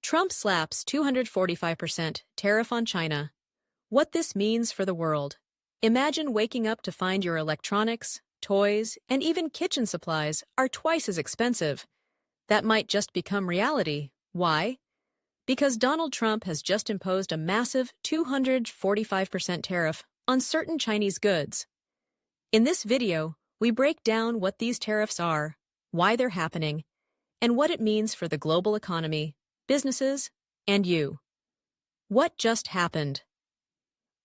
Trump slaps 245% tariff on China. What this means for the world. Imagine waking up to find your electronics, toys, and even kitchen supplies are twice as expensive. That might just become reality. Why? Because Donald Trump has just imposed a massive 245% tariff on certain Chinese goods. In this video, we break down what these tariffs are, why they're happening, and what it means for the global economy, businesses, and you. What just happened?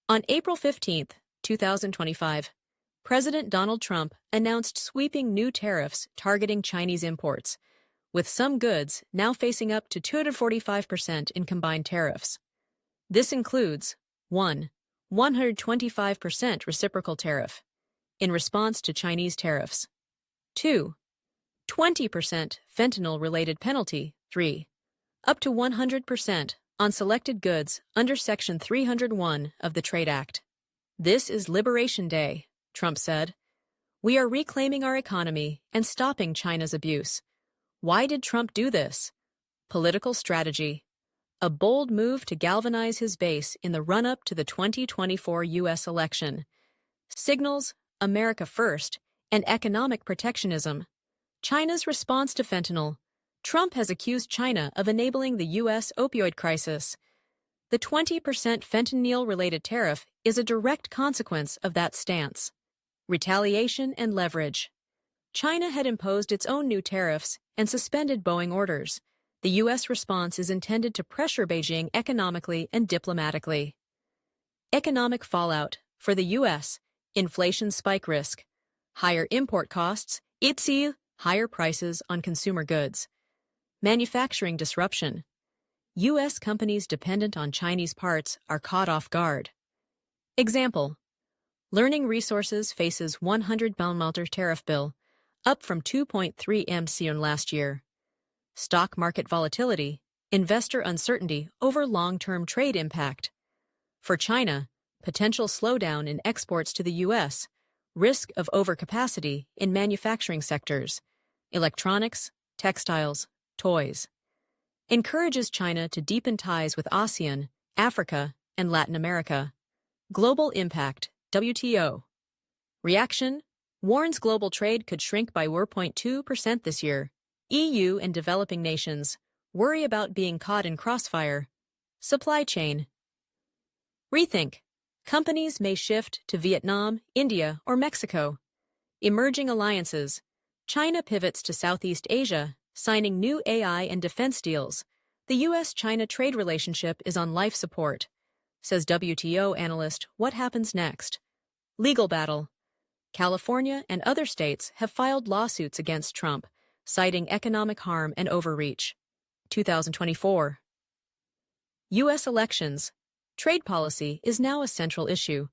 On April 15, 2025, President Donald Trump announced sweeping new tariffs targeting Chinese imports, with some goods now facing up to 245% in combined tariffs. This includes 1. 125% reciprocal tariff, in response to Chinese tariffs. 2. 20% fentanyl-related penalty. 3. Up to 100% on selected goods under Section 301 of the Trade Act. This is Liberation Day, Trump said. We are reclaiming our economy and stopping China's abuse. Why did Trump do this? Political strategy. A bold move to galvanize his base in the run-up to the 2024 U.S. election. Signals America first and economic protectionism. China's response to fentanyl. Trump has accused China of enabling the U.S. opioid crisis. The 20% fentanyl-related tariff is a direct consequence of that stance. Retaliation and leverage. China had imposed its own new tariffs and suspended Boeing orders. The U.S. response is intended to pressure Beijing economically and diplomatically. Economic fallout. For the U.S., inflation spike risk. Higher import costs, higher prices on consumer goods. Manufacturing disruption. U.S. companies dependent on Chinese parts are caught off guard. Example. Learning Resources faces $100 billion tariff bill, up from $2.3 billion last year. Stock market volatility, investor uncertainty over long-term trade impact. For China, potential slowdown in exports to the U.S., risk of overcapacity in manufacturing sectors, electronics, textiles, toys. Encourages China to deepen ties with ASEAN, Africa, and Latin America. Global impact, WTO. Reaction, warns global trade could shrink by 4.2% this year. EU and developing nations worry about being caught in crossfire. Supply chain. Rethink. Companies may shift to Vietnam, India, or Mexico. Emerging alliances. China pivots to Southeast Asia, signing new AI and defense deals. The U.S.-China trade relationship is on life support. Says WTO analyst, what happens next? Legal battle. California and other states have filed lawsuits against Trump, citing economic harm and overreach. 2024. U.S. elections. Trade policy is now a central issue.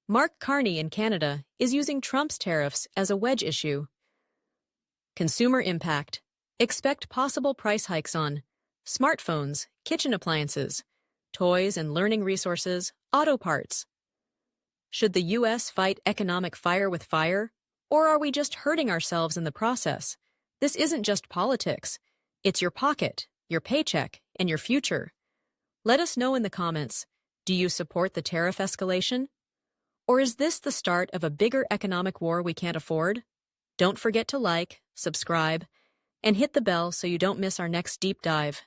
Mark Carney in Canada is using Trump's tariffs as a wedge issue. Consumer impact. Expect possible price hikes on smartphones, kitchen appliances, toys and learning resources, auto parts. Should the U.S. fight economic fire with fire, or are we just hurting ourselves in the process? This isn't just politics. It's your pocket, your paycheck, and your future. Let us know in the comments. Do you support the tariff escalation? Or is this the start of a bigger economic war we can't afford? Don't forget to like, subscribe, and hit the bell so you don't miss our next deep dive.